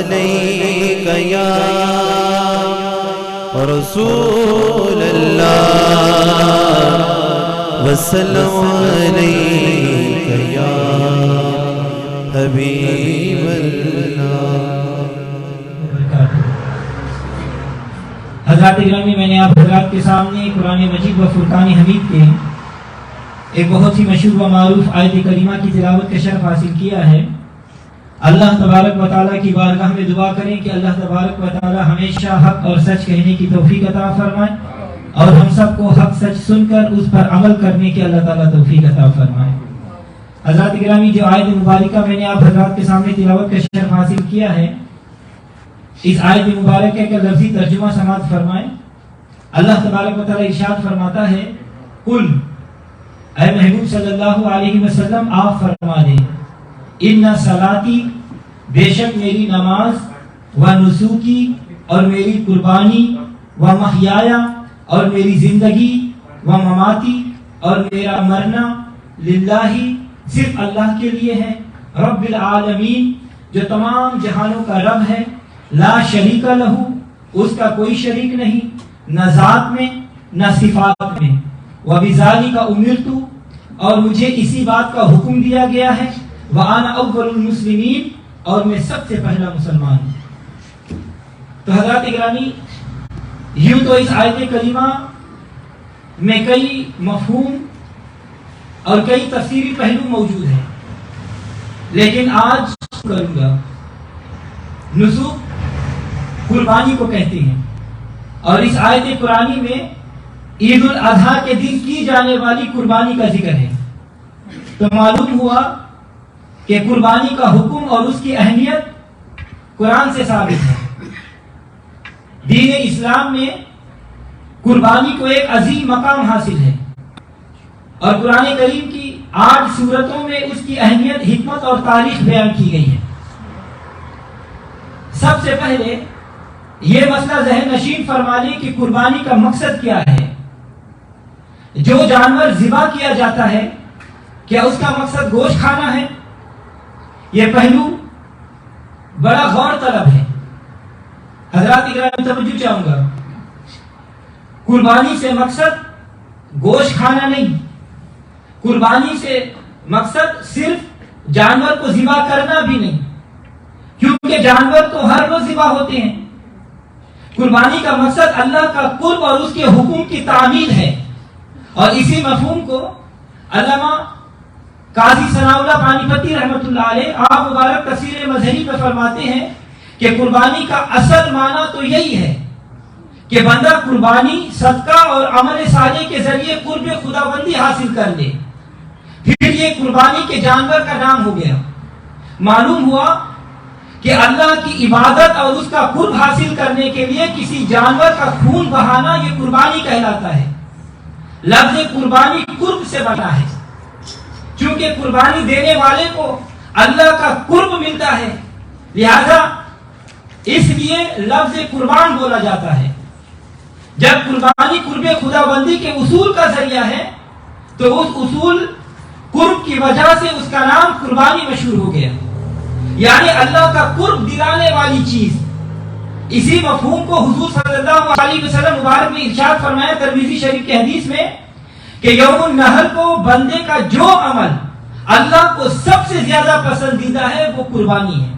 علیک یا رسول اللہ وسلم علیک یا حبیب اللہ۔ حضرات گرامی، میں نے آپ حضرات کے سامنے قرآن مجید و فرقان حمید کے ایک بہت ہی مشہور و معروف آیت کریمہ کی تلاوت کا شرف حاصل کیا ہے۔ اللہ تبارک و تعالیٰ کی بارگاہ میں دعا کریں کہ اللہ تبارک و تعالیٰ ہمیشہ حق اور سچ کہنے کی توفیق عطا فرمائے، اور ہم سب کو حق سچ سن کر اس پر عمل کرنے کی اللہ تعالیٰ توفیق عطا فرمائے۔ حضرات گرامی، جو آیت مبارکہ میں نے آپ حضرات کے سامنے تلاوت کا شرف حاصل کیا ہے، اس آیت مبارکہ کا لفظی ترجمہ سماعت فرمائیں۔ اللہ تبارک و تعالیٰ ارشاد فرماتا ہے، قل، اے محبوب صلی اللہ علیہ وسلم آپ فرما دیں، ان صلاتی، بے شک میری نماز، و نسوکی، اور میری قربانی، و محیایا، اور میری زندگی، و مماتی، اور میرا مرنا، للہ، صرف اللہ کے لیے ہے، رب العالمین، جو تمام جہانوں کا رب ہے، لا شریک لہو، اس کا کوئی شریک نہیں، نہ ذات میں نہ صفات میں، وبذالک امرت، اور مجھے اسی بات کا حکم دیا گیا ہے، وانا اول المسلمین، اور میں سب سے پہلا مسلمان ہوں۔ تو حضرات گرامی، یوں تو اس آیت کریمہ میں کئی مفہوم اور کئی تفسیری پہلو موجود ہیں، لیکن آج کروں گا نسک قربانی کو کہتے ہیں، اور اس آیت قرآنی میں عید الاضحیٰ کے دن کی جانے والی قربانی کا ذکر ہے۔ تو معلوم ہوا کہ قربانی کا حکم اور اس کی اہمیت قرآن سے ثابت ہے۔ دین اسلام میں قربانی کو ایک عظیم مقام حاصل ہے، اور قرآن کریم کی 8 سورتوں میں اس کی اہمیت، حکمت اور تاریخ بیان کی گئی ہے۔ سب سے پہلے یہ مسئلہ ذہن نشین فرما لیں کہ قربانی کا مقصد کیا ہے۔ جو جانور ذبح کیا جاتا ہے، کیا اس کا مقصد گوشت کھانا ہے؟ یہ پہلو بڑا غور طلب ہے۔ حضرات اکرام توجہ چاہوں گا، قربانی سے مقصد گوشت کھانا نہیں، قربانی سے مقصد صرف جانور کو ذبح کرنا بھی نہیں، کیونکہ جانور تو ہر روز ذبح ہوتے ہیں۔ قربانی کا مقصد اللہ کا قرب اور اس کے حکم کی تعمیل ہے، اور اسی مفہوم کو علامہ قاضی ثناء اللہ پانی پتی رحمۃ اللہ علیہ آپ مبارک تفسیر مظہری میں فرماتے ہیں کہ قربانی کا اصل معنی تو یہی ہے کہ بندہ قربانی، صدقہ اور عمل صالح کے ذریعے قرب خداوندی حاصل کر لے، پھر یہ قربانی کے جانور کا نام ہو گیا۔ معلوم ہوا کہ اللہ کی عبادت اور اس کا قرب حاصل کرنے کے لیے کسی جانور کا خون بہانا یہ قربانی کہلاتا ہے۔ لفظ قربانی قرب سے بنا ہے، چونکہ قربانی دینے والے کو اللہ کا قرب ملتا ہے، لہذا اس لیے لفظ قربان بولا جاتا ہے۔ جب قربانی قرب خداوندی کے اصول کا ذریعہ ہے تو اس اصول قرب کی وجہ سے اس کا نام قربانی مشہور ہو گیا، یعنی اللہ کا قرب دلانے والی چیز۔ اسی مفہوم کو حضور صلی اللہ علیہ وسلم مبارک نے ارشاد فرمایا ترمذی شریف کی حدیث میں کہ یوم النحر کو بندے کا جو عمل اللہ کو سب سے زیادہ پسندیدہ ہے وہ قربانی ہے۔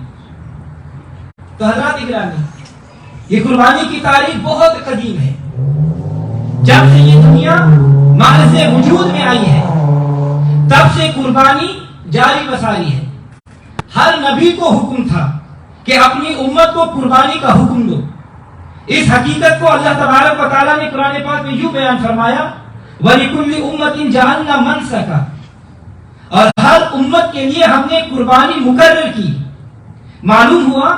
تو حضرات گرامی، یہ قربانی کی تاریخ بہت قدیم ہے۔ جب سے یہ دنیا محض وجود میں آئی ہے تب سے قربانی جاری بساری ہے۔ ہر نبی کو حکم تھا کہ اپنی امت کو قربانی کا حکم دو۔ اس حقیقت کو اللہ تبارک و تعالیٰ نے قرآن پاک میں یوں بیان فرمایا، وَلِكُلِّ أُمَّةٍ جَعَلْنَا مَنسَكًا، اور ہر امت کے لیے ہم نے قربانی مقرر کی۔ معلوم ہوا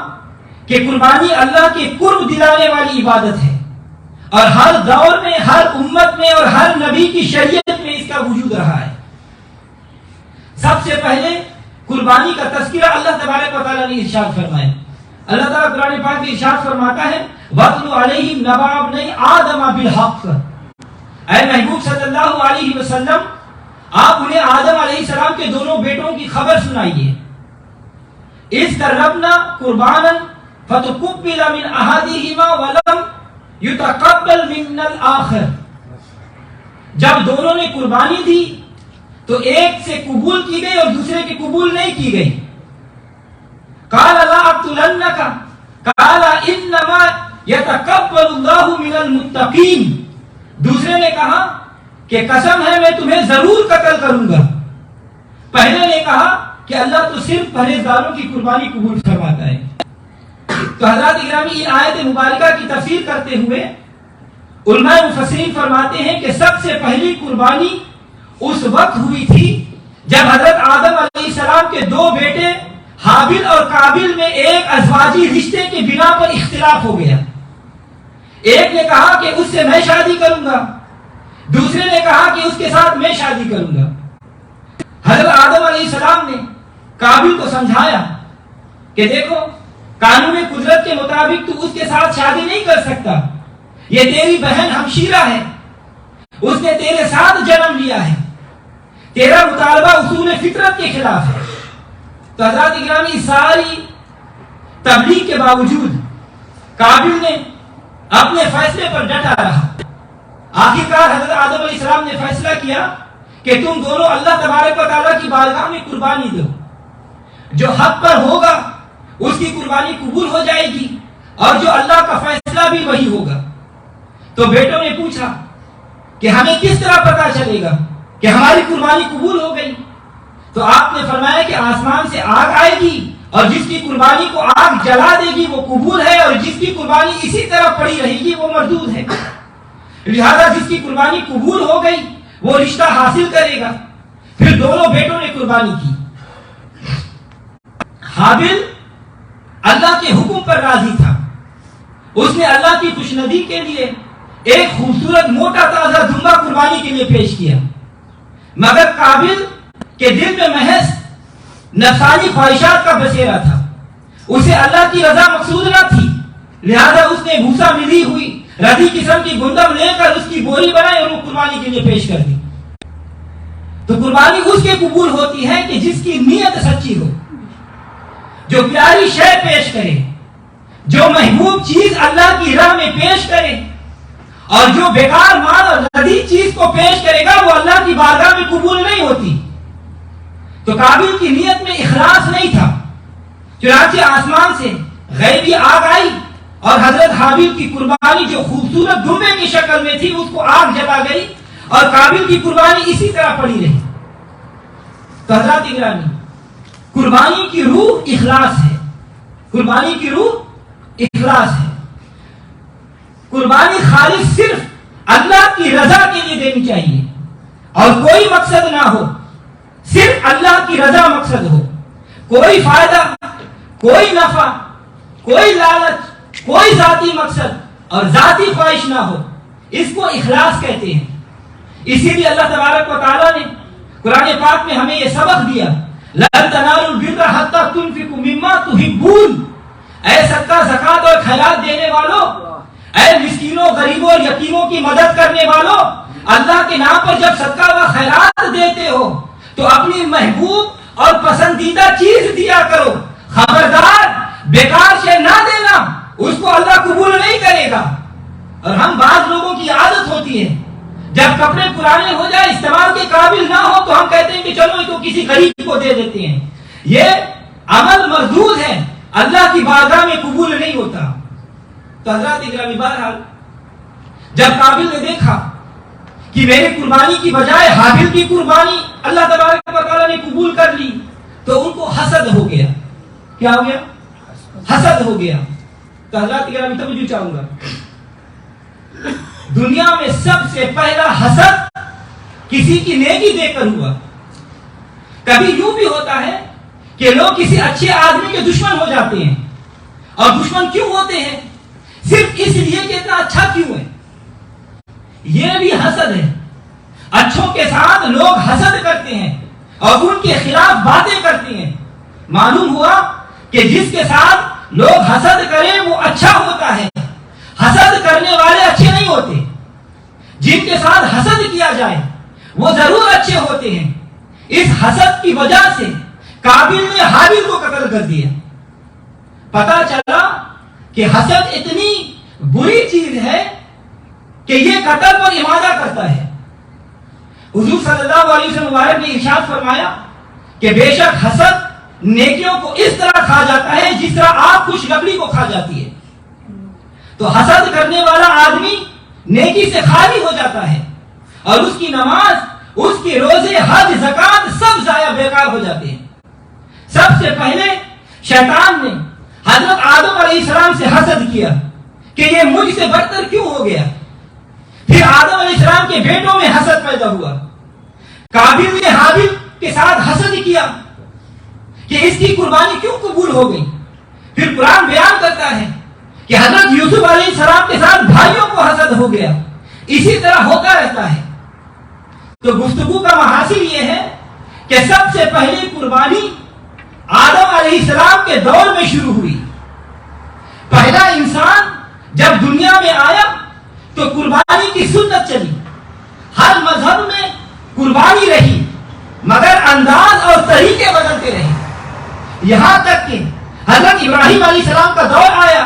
کہ قربانی اللہ کے قرب دلانے والی عبادت ہے، اور ہر دور میں، ہر امت میں اور ہر نبی کی شریعت میں اس کا وجود رہا ہے۔ سب سے پہلے قربانی کا تذکرہ اللہ تبارک و تعالیٰ نے ارشاد فرمایا۔ اللہ تعالیٰ قرآن پاک میں ارشاد فرماتا ہے، وَاتْلُ عَلَيْهِمْ نَبَأَ ابْنَيْ آدَمَ بِالْحَقِّ، اے محبوب صلی اللہ علیہ وسلم آپ انہیں آدم علیہ السلام کے دونوں بیٹوں کی خبر سنائیے۔ اِذْ قَرَّبْنَا قُرْبَانًا فتقبل من احدهما ولم يتقبل من الاخر. جب دونوں نے قربانی دی تو ایک سے قبول کی گئی اور دوسرے کی قبول نہیں کی گئی. قال لا اقتلنك قال انما يتقبل الله من المتقين. دوسرے نے کہا کہ قسم ہے میں تمہیں ضرور قتل کروں گا. پہلے نے کہا کہ اللہ تو صرف پرہیزگاروں کی قربانی قبول فرماتا ہے. تو حضرات گرامی ان آیت مبارکہ کی تفسیر کرتے ہوئے علماء مفسرین فرماتے ہیں کہ سب سے پہلی قربانی اس وقت ہوئی تھی جب حضرت آدم علیہ السلام کے دو بیٹے حابل اور قابل میں ایک ازواجی رشتے کی بنا پر اختلاف ہو گیا. ایک نے کہا کہ اس سے میں شادی کروں گا, دوسرے نے کہا کہ اس کے ساتھ میں شادی کروں گا. حضرت آدم علیہ السلام نے قابل کو سمجھایا کہ دیکھو قانون قدرت کے مطابق تو اس کے ساتھ شادی نہیں کر سکتا, یہ تیری بہن ہمشیرہ ہے, اس نے تیرے ساتھ جنم لیا ہے, تیرا مطالبہ اصول فطرت کے خلاف ہے. تو حضرات اکرامی ساری تبلیغ کے باوجود قابل نے اپنے فیصلے پر ڈٹا رہا. آخرکار حضرت آدم علیہ السلام نے فیصلہ کیا کہ تم دونوں اللہ تبارک و تعالیٰ کی بارگاہ میں قربانی دو, جو حق پر ہوگا اس کی قربانی قبول ہو جائے گی اور جو اللہ کا فیصلہ بھی وہی ہوگا. تو بیٹوں نے پوچھا کہ ہمیں کس طرح پتا چلے گا کہ ہماری قربانی قبول ہو گئی؟ تو آپ نے فرمایا کہ آسمان سے آگ آئے گی اور جس کی قربانی کو آگ جلا دے گی وہ قبول ہے, اور جس کی قربانی اسی طرح پڑی رہے گی وہ مردود ہے. لہذا جس کی قربانی قبول ہو گئی وہ رشتہ حاصل کرے گا. پھر دونوں بیٹوں نے قربانی کی. حابل اللہ کے حکم پر راضی تھا, اس نے اللہ کی خوشنودی کے لیے ایک خوبصورت موٹا تازہ دمبا قربانی کے لیے پیش کیا, مگر قابل کے دل میں محض نفسانی خواہشات کا بسیرا تھا, اسے اللہ کی رضا مقصود نہ تھی. لہذا اس نے بھوسا ملی ہوئی ردی قسم کی گندم لے کر اس کی بوری بنائی اور وہ قربانی کے لیے پیش کر دی. تو قربانی اس کے قبول ہوتی ہے کہ جس کی نیت سچی ہو, جو پیاری شے پیش کرے, جو محبوب چیز اللہ کی راہ میں پیش کرے, اور جو بیکار مال اور ردی چیز کو پیش کرے گا وہ اللہ کی بارگاہ میں قبول نہیں ہوتی. تو قابل کی نیت میں اخلاص نہیں تھا, چنانچہ آسمان سے غیبی آگ آئی اور حضرت حابل کی قربانی جو خوبصورت دمبے کی شکل میں تھی اس کو آگ جلا گئی اور قابل کی قربانی اسی طرح پڑی رہی. تو حضرات گرامی قربانی کی روح اخلاص ہے, قربانی کی روح اخلاص ہے. قربانی خالص صرف اللہ کی رضا کے لیے دینی چاہیے اور کوئی مقصد نہ ہو, صرف اللہ کی رضا مقصد ہو. کوئی فائدہ, کوئی نفع, کوئی لالچ, کوئی ذاتی مقصد اور ذاتی خواہش نہ ہو, اس کو اخلاص کہتے ہیں. اسی لیے اللہ تبارک و تعالیٰ نے قرآن پاک میں ہمیں یہ سبق دیا, لن تنالوا البر حتى تنفقوا مما تحبون. اے صدقہ زکات اور خیرات دینے والوں, اے مسکینوں, غریبوں اور یتیموں کی مدد کرنے والوں, اللہ کے نام پر جب صدقہ و خیرات دیتے ہو تو اپنی محبوب اور پسندیدہ چیز دیا کرو. خبردار بیکار شے نہ دینا, اس کو اللہ قبول نہیں کرے گا. اور ہم بعض لوگوں کی عادت ہوتی ہے جب کپڑے پرانے ہو جائے, استعمال کے قابل نہ ہو تو ہم کہتے ہیں کہ چلو اس کو کسی غریب کو دے دیتے ہیں. یہ عمل مردود ہے, اللہ کی بارگاہ میں قبول نہیں ہوتا. تو حضرات اکرامی بہرحال جب قابل نے دیکھا کہ میری قربانی کی بجائے حابل کی قربانی اللہ تبارک و تعالیٰ نے قبول کر لی تو ان کو حسد ہو گیا. کیا ہو گیا؟ حسد ہو گیا. تو حضرات اکرامی توجہ چاہوں گا, دنیا میں سب سے پہلا حسد کسی کی نیکی دیکھ کر ہوا. کبھی یوں بھی ہوتا ہے کہ لوگ کسی اچھے آدمی کے دشمن ہو جاتے ہیں, اور دشمن کیوں ہوتے ہیں؟ صرف اس لیے کہ اتنا اچھا کیوں ہے. یہ بھی حسد ہے. اچھوں کے ساتھ لوگ حسد کرتے ہیں اور ان کے خلاف باتیں کرتے ہیں. معلوم ہوا کہ جس کے ساتھ لوگ حسد کریں وہ اچھا ہوتا ہے. حسد کرنے والے اچھے نہیں ہوتے. جن کے ساتھ حسد کیا جائے وہ ضرور اچھے ہوتے ہیں. اس حسد کی وجہ سے قابل نے حابل کو قتل کر دیا. پتا چلا کہ حسد اتنی بری چیز ہے کہ یہ قتل پر ارادہ کرتا ہے. حضور صلی اللہ علیہ وسلم مبارک نے ارشاد فرمایا کہ بے شک حسد نیکیوں کو اس طرح کھا جاتا ہے جس طرح آگ خوش لکڑی کو کھا جاتی ہے. تو حسد کرنے والا آدمی نیکی سے خالی ہو جاتا ہے اور اس کی نماز، اس کے روزے، حج، زکات سب ضائع بیکار ہو جاتے ہیں. سب سے پہلے شیطان نے حضرت آدم علیہ السلام سے حسد کیا کہ یہ مجھ سے برتر کیوں ہو گیا. پھر آدم علیہ السلام کے بیٹوں میں حسد پیدا ہوا. قابیل نے حابیل کے ساتھ حسد کیا کہ اس کی قربانی کیوں قبول ہو گئی. پھر قرآن بیان کرتا ہے کہ حضرت یوسف علیہ السلام کے ساتھ بھائیوں کو حسد ہو گیا. اسی طرح ہوتا رہتا ہے. تو گفتگو کا محاصل یہ ہے کہ سب سے پہلی قربانی آدم علیہ السلام کے دور میں شروع ہوئی. پہلا انسان جب دنیا میں آیا تو قربانی کی سنت چلی. ہر مذہب میں قربانی رہی مگر انداز اور طریقے بدلتے رہے. یہاں تک کہ حضرت ابراہیم علیہ السلام کا دور آیا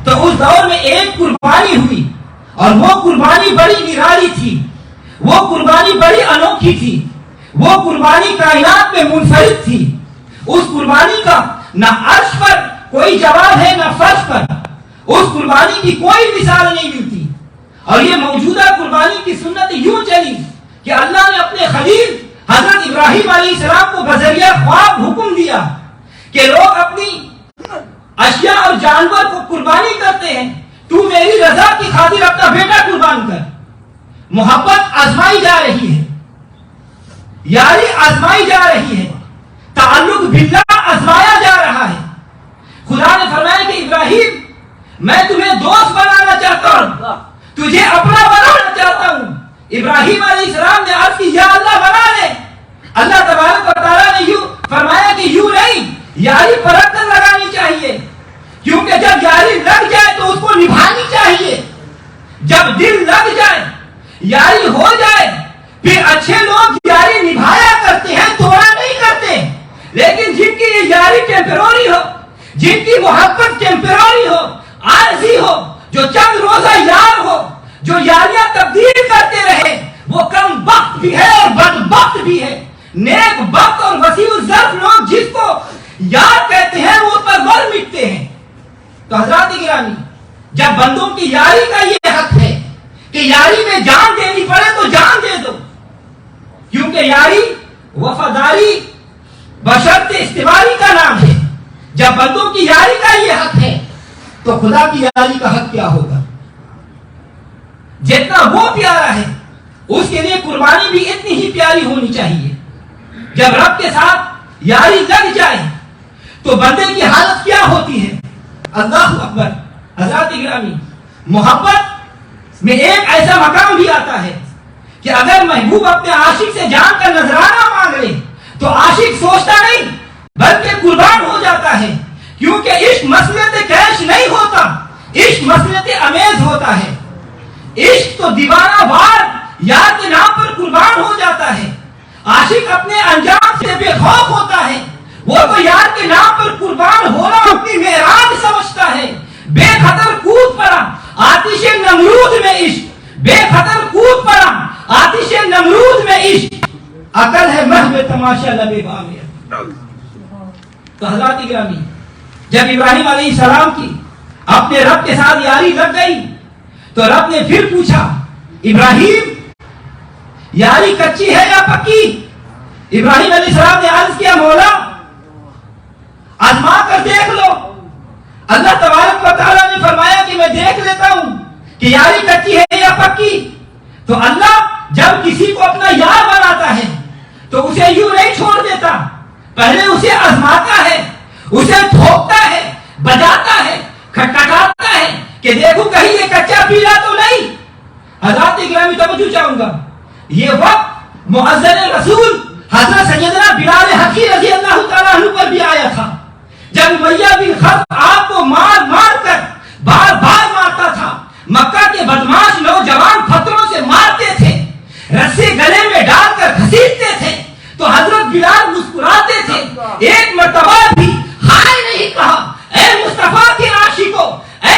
تو اس دور میں ایک قربانی ہوئی اور وہ قربانی بڑی نرالی تھی. وہ قربانی بڑی انوکھی تھی. وہ قربانی کائنات میں منفرد تھی. اس قربانی کا نہ عرش پر کوئی جواب ہے نہ فرش پر. اس قربانی کی کوئی مثال نہیں ملتی. اور یہ موجودہ قربانی کی سنت یوں چلی کہ اللہ نے اپنے خلیل حضرت ابراہیم علیہ السلام کو بذریعہ خواب حکم دیا کہ لوگ اپنی اشیاء اور جانور کو قربانی کرتے ہیں، تو میری رضا کی خاطر اپنا بیٹا قربان کر. محبت آزمائی جا رہی ہے، یاری آزمائی جا رہی ہے، تعلق باللہ آزمایا جا رہا ہے. خدا نے فرمایا کہ ابراہیم میں تمہیں دوست بنانا چاہتا ہوں، تجھے اپنا بنانا چاہتا ہوں. ابراہیم علیہ السلام نے عرض کی یا اللہ بنا لے. اللہ تبارک و تعالیٰ نے یوں فرمایا کہ یوں نہیں، یاری پرکھ کر لگانی چاہیے، کیونکہ جب یاری لگ جائے تو اس کو نبھانی چاہیے. جب دل لگ جائے، یاری ہو جائے، پھر اچھے لوگ یاری نبھایا کرتے ہیں، توڑا نہیں کرتے. لیکن جن کی یہ یاری ٹیمپرری ہو، جن کی محبت ٹیمپرری ہو، عارضی ہو، جو چند روزہ یار ہو، جو یاریاں تبدیل کرتے رہے، وہ کم وقت بھی ہے اور بدبخت بھی ہے. نیک وقت اور وسیع الظرف لوگ جس کو یار کہتے ہیں وہ پر مر مٹتے ہیں. تو حضرات گرامی، جب بندوں کی یاری کا یہ حق ہے کہ یاری میں جان دینی پڑے تو جان دے دو، کیونکہ یاری وفاداری بشرط استواری کا نام ہے. جب بندوں کی یاری کا یہ حق ہے تو خدا کی یاری کا حق کیا ہوگا. جتنا وہ پیارا ہے اس کے لیے قربانی بھی اتنی ہی پیاری ہونی چاہیے. جب رب کے ساتھ یاری لگ جائے تو بندے کی حالت کیا ہوتی ہے. اللہ اکبر. حضرات گرامی، محبت میں ایک ایسا مقام بھی آتا ہے کہ اگر محبوب اپنے عاشق سے جان کا نذرانہ مانگ لے تو عاشق سوچتا نہیں بلکہ قربان ہو جاتا ہے. کیونکہ عشق مسلط کیش نہیں ہوتا، عشق مسلط امیز ہوتا ہے. عشق تو دیوانہ وار یار کے نام پر قربان ہو جاتا ہے. عاشق اپنے انجام سے بے خوف ہوتا ہے. وہ تو یار کے نام پر قربان ہونا اپنی معراج سمجھتا ہے. بے خطر کود پڑا آتش نمرود میں عشق، بے خطر کود پڑا آتش نمرود میں عشق. عقل ہے محو تماشا لبے باغ. تو حضرات گرامی، جب ابراہیم علیہ السلام کی اپنے رب کے ساتھ یاری لگ گئی تو رب نے پھر پوچھا ابراہیم یاری کچی ہے یا پکی. ابراہیم علیہ السلام نے عرض کیا مولا آزما کر دیکھ لو. اللہ تبارک و تعالیٰ نے فرمایا کہ میں دیکھ لیتا ہوں کہ یاری کچی ہے یا پکی. تو اللہ جب کسی کو اپنا یار بناتا ہے تو اسے یوں نہیں چھوڑ دیتا، پہلے اسے آزماتا ہے، اسے ٹھوکتا ہے، بجاتا ہے، کھٹکھٹاتا ہے کہ دیکھو کہیں یہ کچا پیلا تو نہیں. حضرات گرامی توجہ چاہوں گا، یہ وقت مؤذن رسول حضرت سیدنا بلال حبشی رضی اللہ تعالیٰ عنہ پر بھی آیا تھا، جب امیہ بن خلف آپ کو مار مار کر بار بار مارتا تھا. مکہ کے بدماش نوجوان پتھروں سے مارتے تھے، رسی گلے میں ڈال کر گھسیٹتے تھے تو حضرت بلال مسکراتے تھے. ایک مرتبہ بھی ہائے نہیں کہا. اے مصطفیٰ کے عاشقوں، اے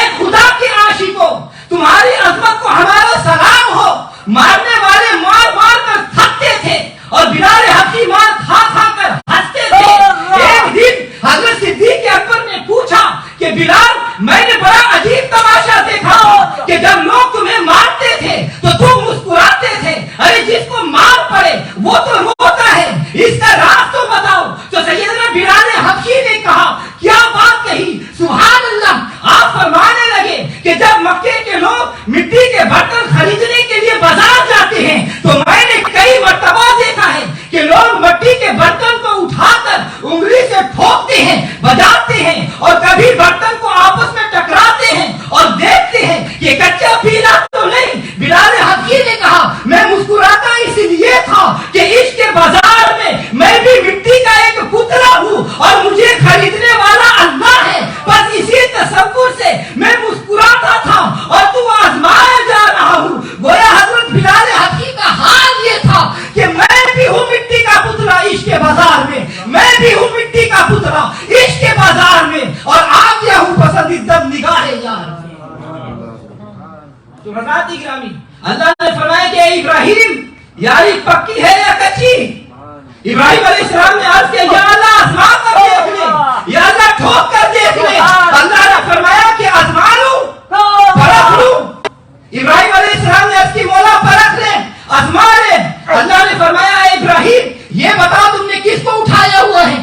حضرات گرامی اللہ نے فرمایا کہ اے ابراہیم یاری پکی ہے یا کچی؟ ابراہیم علیہ السلام نے عرض کیا یا اللہ آزما کر دیکھ لے، یا اللہ ٹھوک کر دیکھ لے۔ اللہ نے فرمایا کہ آزما لوں، پرکھ لوں۔ ابراہیم علیہ السلام نے عرض کی مولا پرکھ لے، آزما لے۔ اللہ نے فرمایا اے ابراہیم یہ بتا تم نے کس کو اٹھایا ہوا ہے؟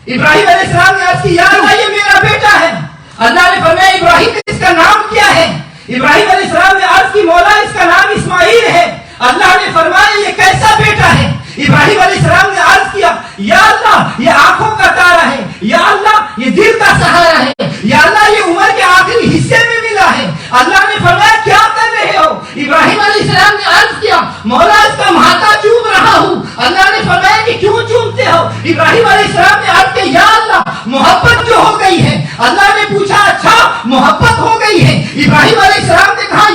ابراہیم علیہ السلام نے عرض کی یا اللہ یہ میرا بیٹا ہے۔ اللہ نے فرمایا ابراہیم اس کا نام کیا ہے؟ ابراہیم علیہ السلام نے عرض کی مولا اس کا نام اسماعیل ہے۔ اللہ نے فرمایا یہ کیسا بیٹا ہے؟ ابراہیم علیہ السلام نے عرض کیا یا اللہ یہ آنکھوں کا تارا ہے، یا اللہ یہ دل کا سہارا ہے، یا اللہ یہ عمر کے آخری حصے میں ملا ہے۔ اللہ نے فرمایا کیا کر رہے ہو؟ ابراہیم علیہ السلام نے عرض کیا مولا اس کا ماتھا چوم رہا ہوں۔ اللہ نے فرمایا کہ کیوں چومتے ہو؟ ابراہیم علیہ السلام نے عرض کیا یا اللہ محبت جو ہو گئی ہے۔ اللہ نے پوچھا اچھا محبت ہو گئی ہے؟ ابراہیم علیہ السلام نے کہا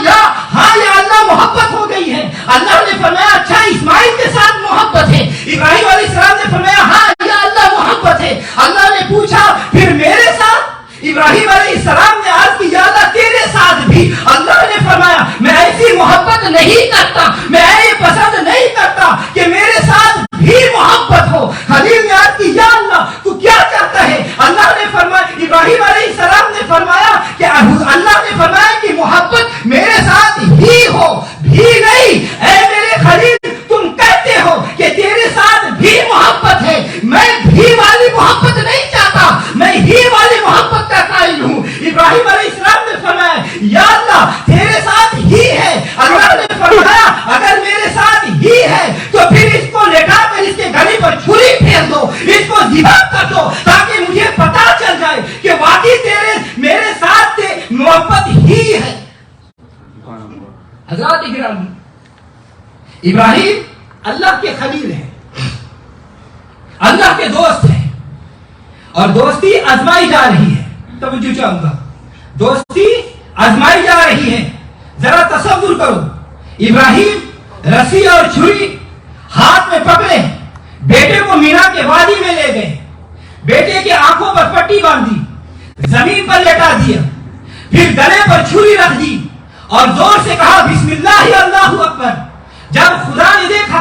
ہاں یا اللہ محبت ہو گئی ہے۔ اللہ نے فرمایا اچھا اسماعیل کے ساتھ محبت ہے؟ ابراہیم علیہ السلام نے فرمایا ہاں یا اللہ محبت ہے۔ اللہ نے پوچھا پھر میرے ساتھ؟ ابراہیم علیہ السلام نے عرض کی یا اللہ تیرے ساتھ بھی۔ اللہ نے فرمایا میں ایسی محبت نہیں کرتا، میں یہ پسند نہیں کرتا کہ میرے ساتھ بھی محبت ہو۔ خلیل نے عرض کی یا اللہ تو کیا چاہتا ہے؟ اللہ نے فرمایا ابراہیم علیہ السلام نے فرمایا کہ اللہ نے فرمایا کہ محبت میرے ساتھ ہی ہو، بھی نہیں۔ اے میرے خلیل تم کہتے ہو کہ تیرے ساتھ بھی محبت ہے، میں بھی والی محبت نہیں چاہتا، میں ہی والی محبت کا قائل ہوں۔ ابراہیم علیہ السلام نے فرمایا یا اللہ تیرے ساتھ ہی ہے۔ اللہ نے فرمایا اگر میرے ساتھ ہی ہے تو پھر اس کو لٹا کر اس کے گلے پر چھری پھیر دو، اس کو ذبح کر دو تاکہ مجھے پتا چل جائے کہ واقعی تیرے میرے ساتھ محبت ہی ہے۔ حضرات گرامی ابراہیم اللہ کے خلیل ہیں، اللہ کے دوست ہیں، اور دوستی آزمائی جا رہی ہے۔ توجہ چاہوں گا، دوستی آزمائی جا رہی ہے۔ ذرا تصور کرو ابراہیم رسی اور چھری ہاتھ میں پکڑے، بیٹے کو مینا کے وادی میں لے گئے، بیٹے کی آنکھوں پر پٹی باندھی، زمین پر لٹا دیا، پھر گلے پر چھری رکھ دی اور زور سے کہا بسم اللہ اللہ اکبر۔ جب خدا نے دیکھا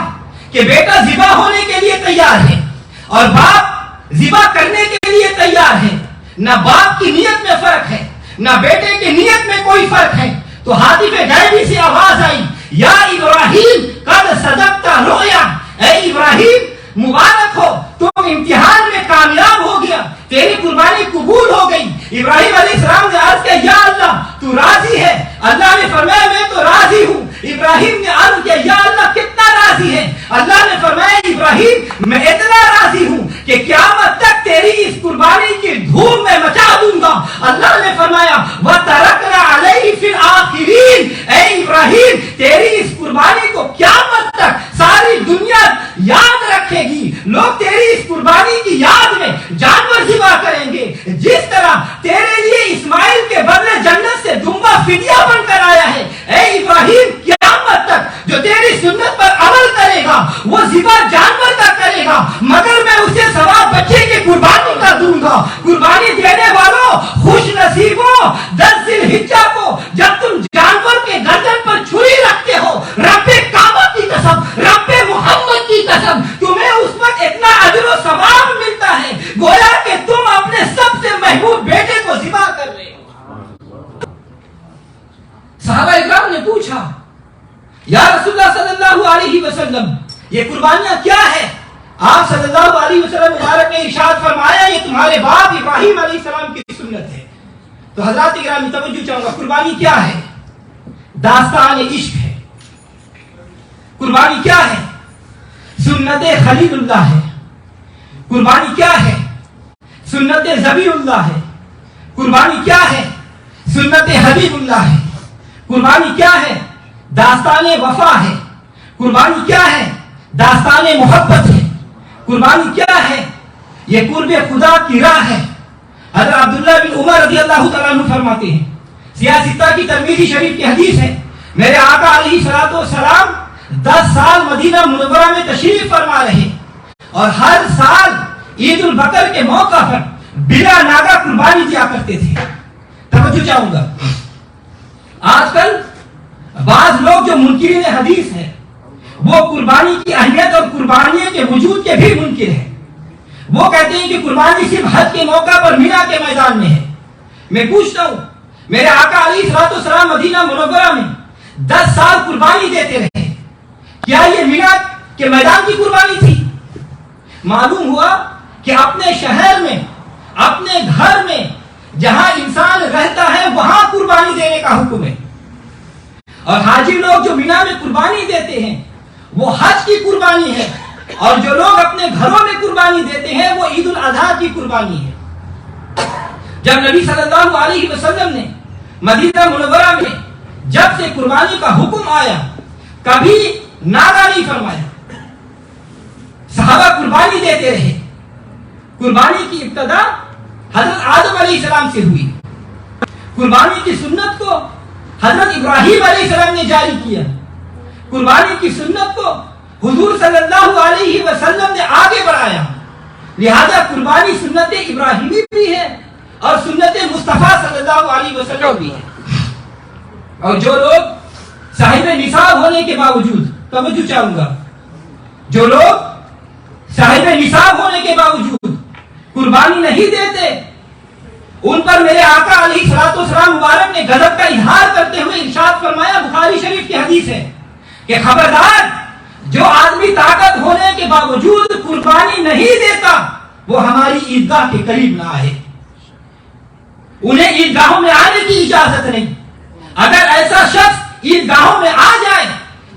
کہ بیٹا ذبح ہونے کے لیے تیار ہے اور باپ ذبح کرنے کے لیے تیار ہے، نہ باپ کی نیت میں فرق ہے نہ بیٹے کی نیت میں کوئی فرق ہے، تو ہاتھی پہ غیبی سے آواز آئی یا ابراہیم قد صدقت رؤیا، اے ابراہیم مبارک ہو تم امتحان میں کامیاب ہو گیا، تیری قربانی قبول ہو گئی۔ ابراہیم علیہ السلام نے عرض کیا یا اللہ تو راضی ہے؟ اللہ نے فرمایا میں تو راضی ہوں۔ ابراہیم نے عرض کیا یا اللہ کتنا راضی ہے؟ اللہ نے فرمایا ابراہیم میں اتنا راضی ہوں کہ قیامت تک تیری اس قربانی کی دھوم میں مچا دوں گا۔ اللہ نے فرمایا وَتَرَكْنَا عَلَيْهِ فِي الْآخِرِينَ، اے ابراہیم تیری اس قربانی کو قیامت تک ساری دنیا یاد رکھے گی، لوگ تیری اس قربانی کی یاد میں جانور ذبح کریں گے، جس طرح تیرے لیے اسماعیل کے بدلے جنت سے دمبا فدیہ بن کر آیا ہے۔ اے ابراہیم قیامت تک جو تیری سنت پر عمل کرے گا وہ ذبح جانور کا کرے گا، مگر میں اسے ثواب بچے کی قربانی کا دوں گا۔ قربانی دینے والوں خوش نصیبوں، 10 ذی الحجہ کو جب تم جانور کے گردن پر چھری رکھتے ہو، رب کعبہ کی قسم، رب محمد کی قسم تمہیں اس وقت اتنا اجر و ثواب ملتا ہے گویا کہ تم اپنے سب سے محبوب بیٹے کو ذبح کر رہے ہو۔ صحابہ اکرام نے پوچھا یا رسول اللہ صلی اللہ علیہ وسلم یہ قربانیاں کیا ہے؟ آپ صلی اللہ علیہ وسلم مبارک نے ارشاد فرمایا یہ تمہارے باپ ابراہیم علیہ السلام کی سنت ہے۔ تو حضرات اکرام توجہ چاہوں گا، قربانی کیا ہے؟ داستان عشق ہے۔ قربانی کیا ہے؟ سنت خلیل اللہ ہے۔ قربانی کیا ہے؟ سنت ذبیح اللہ ہے۔ قربانی کیا ہے؟ سنت حبیب اللہ ہے۔ قربانی کیا ہے؟ داستان وفا ہے۔ قربانی کیا ہے؟ داستان محبت ہے۔ قربانی کیا ہے؟ یہ قرب خدا کی راہ ہے۔ حضرت عبداللہ بن عمر رضی اللہ تعالیٰ عنہ فرماتے ہیں، سیاستہ کی ترمذی شریف کی حدیث ہے، میرے آقا علیہ الصلوۃ والسلام 10 سال مدینہ منورہ میں تشریف فرما رہے اور ہر سال عید البقر کے موقع پر بلا ناگا قربانی دیا کرتے تھے۔ توجہ چاہوں گا، آج کل بعض لوگ جو منکرین حدیث ہیں وہ قربانی کی اہمیت اور قربانی کے وجود کے بھی منکر ہیں. وہ کہتے ہیں کہ قربانی صرف حج کے موقع پر مینا کے میدان میں ہے. میں پوچھتا ہوں، میرے آقا علیہ الصلوۃ والسلام مدینہ منورہ میں 10 سال قربانی دیتے رہے، کیا یہ مینا کے میدان کی قربانی تھی؟ معلوم ہوا کہ اپنے شہر میں، اپنے گھر میں جہاں انسان رہتا ہے وہاں قربانی دینے کا حکم ہے. اور حاجی لوگ جو مینا میں قربانی دیتے ہیں وہ حج کی قربانی ہے، اور جو لوگ اپنے گھروں میں قربانی دیتے ہیں وہ عید الاضحیٰ کی قربانی ہے. جب نبی صلی اللہ علیہ وسلم نے مدینہ منورہ میں جب سے قربانی کا حکم آیا کبھی ناغہ نہیں فرمایا. صحابہ قربانی دیتے رہے. قربانی کی ابتدا حضرت آدم علیہ السلام سے ہوئی. قربانی کی سنت کو حضرت ابراہیم علیہ السلام نے جاری کیا. قربانی کی سنت کو حضور صلی اللہ علیہ وسلم نے آگے بڑھایا. لہذا قربانی سنت ابراہیمی بھی ہے اور سنت مصطفیٰ صلی اللہ علیہ وسلم بھی ہے. اور جو لوگ صاحب نصاب ہونے کے باوجود، توجہ چاہوں گا، جو لوگ صاحب نصاب ہونے کے باوجود قربانی نہیں دیتے، ان پر میرے آقا علیہ الصلوۃ والسلام مبارک نے غضب کا اظہار کرتے ہوئے ارشاد فرمایا، بخاری شریف کی حدیث ہے کہ خبردار، جو آدمی طاقت ہونے کے باوجود قربانی نہیں دیتا وہ ہماری عیدگاہ کے قریب نہ آئے. انہیں عیدگاہوں میں آنے کی اجازت نہیں. اگر ایسا شخص عیدگاہوں میں آ جائے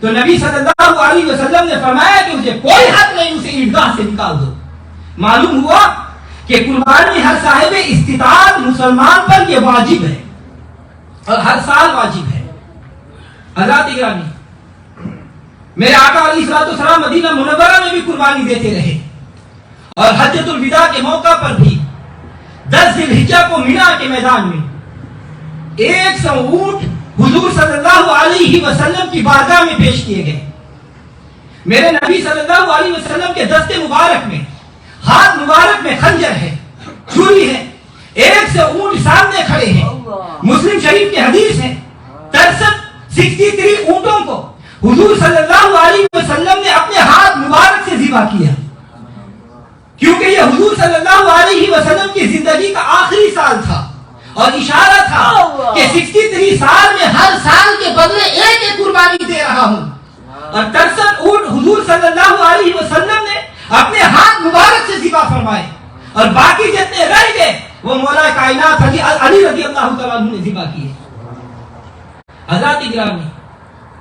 تو نبی صلی اللہ علیہ وسلم نے فرمایا کہ اسے کوئی حق نہیں، اسے عیدگاہ سے نکال دو. معلوم ہوا کہ قربانی ہر صاحب استطاعت مسلمان پر یہ واجب ہے اور ہر سال واجب ہے. حضرات گرامی، میرے آقا علیہ الصلوۃ والسلام مدینہ منورہ میں بھی قربانی دیتے رہے، اور حجۃ الوداع کے موقع پر بھی 10 ذی الحجہ کو مینا کے میدان میں 100 اونٹ حضور صلی اللہ علیہ وسلم کی بارگاہ میں پیش کیے گئے. میرے نبی صلی اللہ علیہ وسلم کے دست مبارک میں، ہاتھ مبارک میں خنجر ہے، چھری ہے، 100 اونٹ سامنے کھڑے ہیں. مسلم شریف کی حدیث ہے 63 اونٹوں کو حضور صلی اللہ علیہ وسلم نے اپنے ہاتھ مبارک سے ذبح کیا، کیونکہ یہ حضور صلی اللہ علیہ وسلم کی زندگی کا آخری سال تھا اور اشارہ تھا کہ 63 سال میں ہر سال کے بدلے ایک قربانی دے رہا ہوں. اور 63 اونٹ حضور صلی اللہ علیہ وسلم نے اپنے ہاتھ مبارک سے ذبح فرمائے، اور باقی جتنے رہ گئے وہ مولا کائنات علی رضی اللہ تعالیٰ عنہ نے ذبح کیے. حضرات گرامی،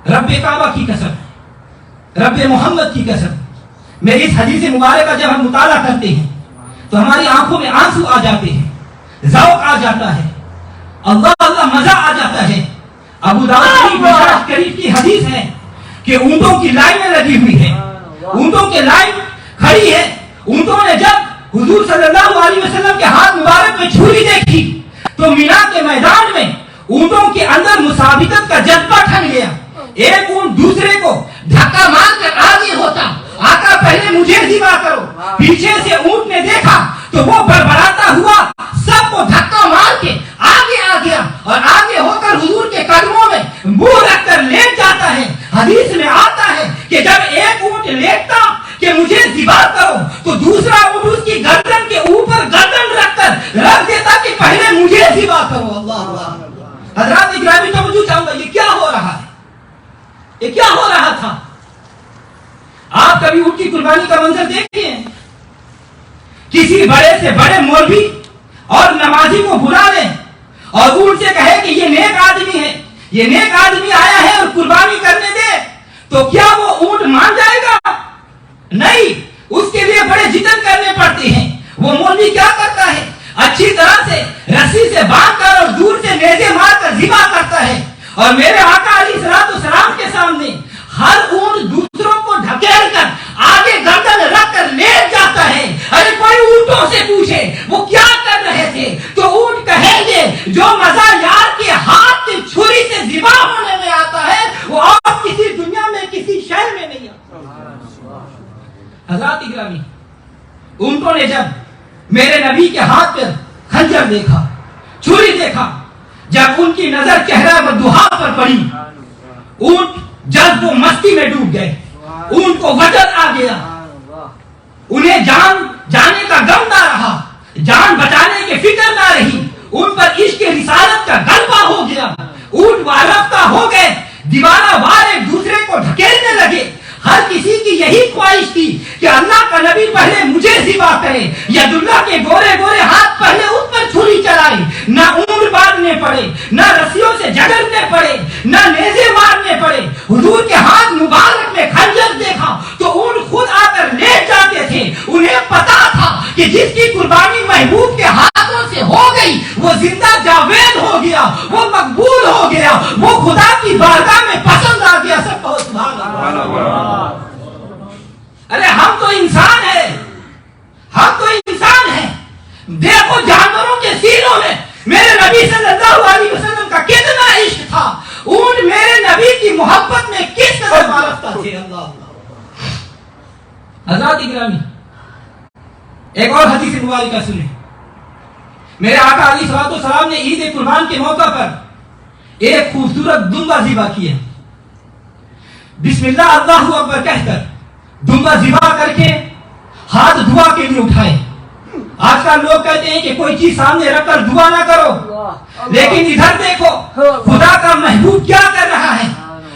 رب کعبہ کی قسم، رب محمد کی قسم، میں اس حدیث مبارکہ جب ہم مطالعہ کرتے ہیں تو ہماری آنکھوں میں آنسو آ جاتے ہیں، ذوق آ جاتا ہے، اللہ اللہ مزہ آ جاتا ہے. ابو داؤد شریف کی حدیث ہے کہ اونٹوں کی لائنیں لگی ہوئی ہیں، اونٹوں کے لائن کھڑی ہے. اونٹوں نے جب حضور صلی اللہ علیہ وسلم کے ہاتھ مبارک میں چھری دیکھی تو مینا کے میدان میں اونٹوں کے اندر مسابقت کا جذبہ ٹھن گیا. ایک اونٹ دوسرے کو دھکا مار کر آگے ہوتا، آقا پہلے مجھے ذبح کرو. پیچھے سے اونٹ نے دیکھا تو وہ بڑبڑاتا ہوا سب کو دھکا مار کے آگے آ گیا اور آگے ہو کر حضور کے قدموں میں منہ رکھ کر لیٹ جاتا ہے. حدیث میں آتا ہے کہ جب ایک اونٹ لیٹتا کہ مجھے ذبح کرو تو دوسرا اونٹ اس کی گردن کے اوپر گردن رکھ کر رکھ دیتا کہ پہلے مجھے ذبح کرو. اللہ اللہ. حضرات گرامی، توجہ چاہوں گا، یہ کیا ہو رہا ہے؟ یہ کیا ہو رہا تھا؟ آپ کبھی اونٹ کی قربانی کا منظر دیکھتے ہیں؟ کسی بڑے سے بڑے مولوی اور نمازی کو بلا لیں اور اونٹ سے کہے کہ یہ نیک آدمی ہے، یہ نیک آدمی آیا ہے اور قربانی کرنے دے، تو کیا وہ اونٹ مان جائے گا؟ نہیں، اس کے لیے بڑے جتن کرنے پڑتے ہیں. وہ مولوی کیا کرتا ہے؟ اچھی طرح سے رسی سے باندھ کر اور دور سے نیزے مار کر ذبح کرتا ہے. اور میرے آقا علیہ الصلوۃ والسلام کے سامنے ہر اونٹ دوسروں کو ڈھکیل کر آگے گردن رکھ کر لیٹ جاتا ہے. ارے کوئی اونٹوں سے پوچھے وہ کیا کر رہے تھے تو اونٹ کہیں گے جو مزہ یار کے ہاتھ سے چھری سے ذبح ہونے میں آتا ہے وہ اور کسی دنیا میں کسی شہر میں نہیں آتا. حضرات گرامی، اونٹوں نے جب میرے نبی کے ہاتھ پر خنجر دیکھا، چھری دیکھا، جب ان کی نظر چہرہ و دہا پر پڑی، اونٹ جذب و مستی میں ڈوب گئے، اونٹ کو وجد آ گیا، انہیں جان جانے کا غم نہ رہا، جان بچانے کی فکر نہ رہی، ان پر عشق رسالت کا غلبہ ہو گیا، اونٹ وارفتہ ہو گئے، دیوانہ وار ایک دوسرے کو ڈھکیلنے لگے۔ ہر کسی کی یہی خواہش تھی کہ اللہ کا نبی پہلے مجھے ذبح کرے، ید اللہ کے گورے گورے ہاتھ پہلے اس پر چھری چلائے، نہ اونٹ باندھنے پڑے، نہ رسیوں سے جگڑنے پڑے، نہ نیزے مارنے پڑے۔ حضور کے ہاتھ مبارک میں خنجر دیکھا تو اونٹ خود آ کر لیٹ جاتے تھے، انہیں پتا تھا کہ جس کی قربانی محبوب کے ہاتھوں سے ہو گئی وہ زندہ جاوید ہو گیا، وہ مقبول ہو گیا، وہ خدا کی بارگاہ میں پسند آ گیا۔ سب کہو سبحان اللہ۔ ارے ہم تو انسان ہیں، ہم تو انسان ہیں۔ دیکھو جانوروں کے سینوں میں میرے نبی صلی اللہ علیہ وسلم کا کتنا عشق تھا، اونٹ میرے نبی کی محبت میں کس قدر وابستہ تھے۔ اللہ حضرات اکرامی، ایک اور حدیث مبارکہ سنیں۔ میرے آقا علیہ الصلوۃ والسلام نے عید قربان کے موقع پر ایک خوبصورت دمبا ذبح کیا، بسم اللہ اللہ اکبر کہہ کر دمبا ذبح کر کے ہاتھ دعا کے لیے اٹھائے۔ آج کل لوگ کہتے ہیں کہ کوئی چیز سامنے رکھ کر دعا نہ کرو، لیکن ادھر دیکھو خدا کا محبوب کیا کر رہا ہے۔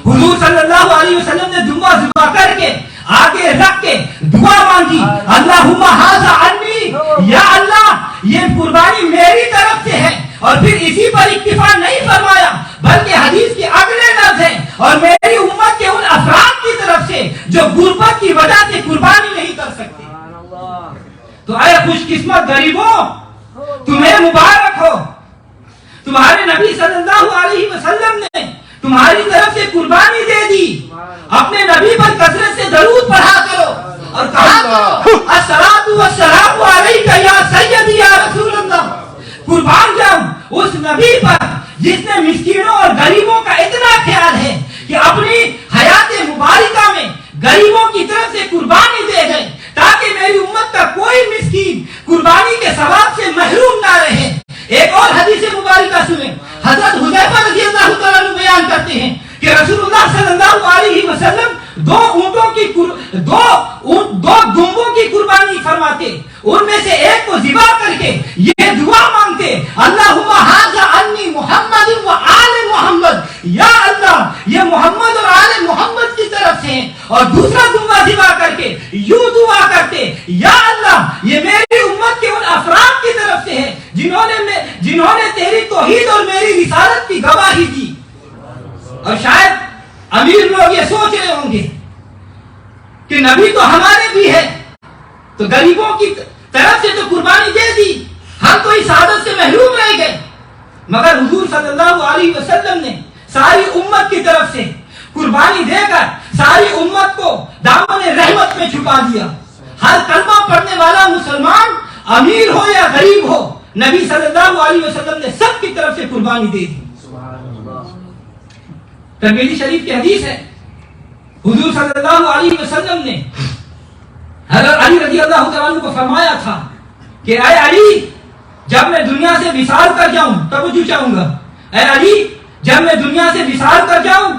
حضور صلی اللہ علیہ وسلم نے دمبا ذبح کر کے آگے رکھ کے دعا مانگی، اللہم ھذا عنی، یا اللہ یہ قربانی میری طرف سے ہے۔ اور پھر اسی پر اکتفا نہیں فرمایا بلکہ حدیث کے اگلے لفظ ہیں، اور میری امت کے ان افراد کی طرف سے جو غربت کی وجہ سے قربانی نہیں کر سکتے۔ تو اے خوش قسمت غریبوں، تمہیں مبارک ہو، تمہارے نبی صلی اللہ علیہ وسلم نے تمہاری طرف سے قربانی دے دی۔ اپنے نبی پر کثرت سے درود پڑھا کرو اور کہا کرو الصلاۃ والسلام علیک یا سیدی یا رسول اللہ۔ قربان جاؤں اس نبی پر جس نے مسکینوں اور غریبوں کا اتنا خیال ہے کہ اپنی حیات مبارکہ میں غریبوں کی طرف سے قربانی دے گئے تاکہ میری امت کا کوئی مسکین قربانی کے ثواب سے محروم نہ رہے۔ ایک اور حدیث مبارکہ سنیں، حضرت حذیفہ رضی اللہ تعالیٰ عنہ بیان کرتے ہیں کہ رسول اللہ صلی اللہ علیہ وسلم دو دمبوں کی قربانی فرماتے، ان میں سے ایک کو ذبح کر کے یہ دعا مانگتے، اللہم ھذا عنی محمد و آل محمد، یا اللہ یہ محمد اور آل محمد کی طرف سے ہیں، اور دوسرا دمبا ذبح کر کے یوں دعا کرتے، یا اللہ یہ میری امت کے ان افراد کی طرف سے ہے جنہوں نے تیری توحید اور میری رسالت کی گواہی دی۔ اور شاید امیر لوگ یہ سوچ رہے ہوں گے کہ نبی تو ہمارے بھی ہے، تو غریبوں کی طرف سے تو قربانی دے دی، ہم تو اس عادت سے محروم رہ گئے۔ مگر حضور صلی اللہ علیہ وسلم نے ساری امت کی طرف سے قربانی دے کر ساری امت کو دامن رحمت میں چھپا دیا۔ ہر کلمہ پڑھنے والا مسلمان امیر ہو یا غریب ہو، نبی صلی اللہ علیہ وسلم نے سب کی طرف سے قربانی دے دی۔ ترمذی شریف کی حدیث ہے، حضور صلی اللہ علیہ وسلم نے حضرت علی رضی اللہ تعالیٰ عنہ کو فرمایا تھا کہ اے علی جب میں دنیا سے وصال کر جاؤں، توجہ چاہوں گا، اے علی جب میں دنیا سے وصال کر جاؤں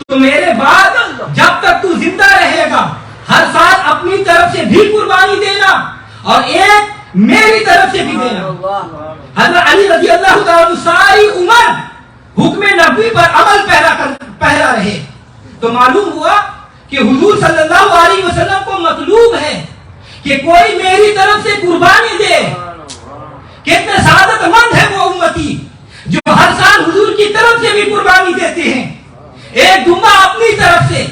تو میرے بعد جب تک تو زندہ رہے گا ہر سال اپنی طرف سے بھی قربانی دینا اور ایک میری طرف سے بھی دینا۔ حضرت علی رضی اللہ تعالیٰ عنہ ساری عمر حکم نبوی پر عمل پہرا رہے، تو معلوم ہوا کہ حضور صلی اللہ علیہ وسلم کو مطلوب ہے کہ کوئی میری طرف سے قربانی دے۔ کتنے سعادت مند ہے وہ امتی جو ہر سال حضور کی طرف سے بھی قربانی دیتے ہیں، ایک دمبا اپنی طرف سے،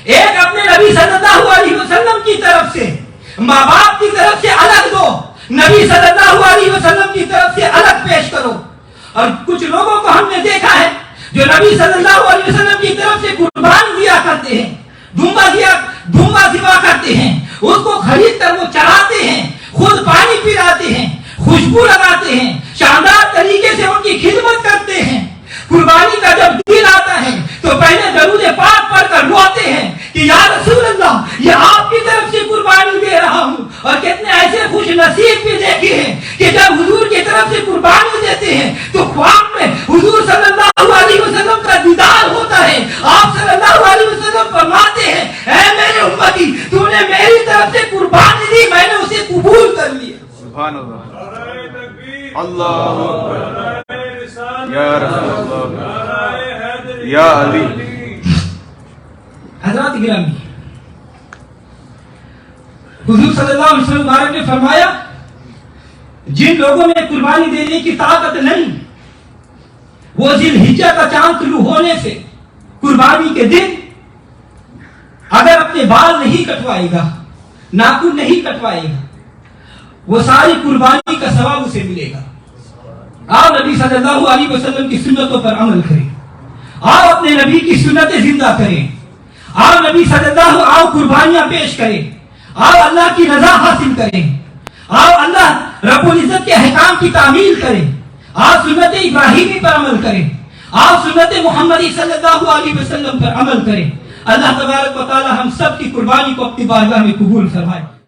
ایک اپنے نبی صلی اللہ علیہ وسلم کی طرف سے، ماں باپ کی طرف سے الگ دو، نبی صلی اللہ علیہ وسلم کی طرف سے الگ پیش کرو۔ اور کچھ لوگوں کو ہم نے دیکھا ہے جو نبی صلی اللہ علیہ وسلم کی طرف سے قربانی دیا کرتے ہیں، دمبا ذبح کرتے ہیں، اس کو خرید کر وہ چراتے ہیں، خود پانی پلاتے ہیں، خوشبو لگاتے ہیں، شاندار طریقے سے ان کی خدمت کرتے ہیں۔ قربانی کا جب دن آتا ہے تو پہلے درود پاک پڑھ کر روتے ہیں کہ یا رسول اللہ یہ آپ کی طرف سے قربانی دے رہا ہوں۔ اور کتنے ایسے خوش نصیب بھی دیکھے ہیں کہ جب حضور کی طرف سے قربانی دیتے ہیں تو خواب میں حضور صلی اللہ علیہ وسلم کا دیدار ہوتا ہے، یا رسول اللہ یا علی. حضرات گرامی، حضور صلی اللہ علیہ وسلم مبارک نے فرمایا جن لوگوں میں قربانی دینے کی طاقت نہیں، وہ ذی الحجہ کا چاند طلوع ہونے سے قربانی کے دن اگر اپنے بال نہیں کٹوائے گا، ناخن نہیں کٹوائے گا، وہ ساری قربانی کا ثواب اسے ملے گا. آپ نبی صلی اللہ علیہ وسلم کی سنتوں پر عمل کریں، آپ اپنے نبی کی سنتیں زندہ کریں، آپ نبی صلی اللہ آپ قربانیاں پیش کریں، آپ اللہ کی رضا حاصل کریں، آپ اللہ رب العزت کے احکام کی تعمیل کریں، آپ سنت ابراہیمی پر عمل کریں، آپ سنت محمدی صلی اللہ علیہ وسلم پر عمل کریں. اللہ تبارک و تعالی ہم سب کی قربانی کو اپنی بارگاہ میں قبول فرمائے.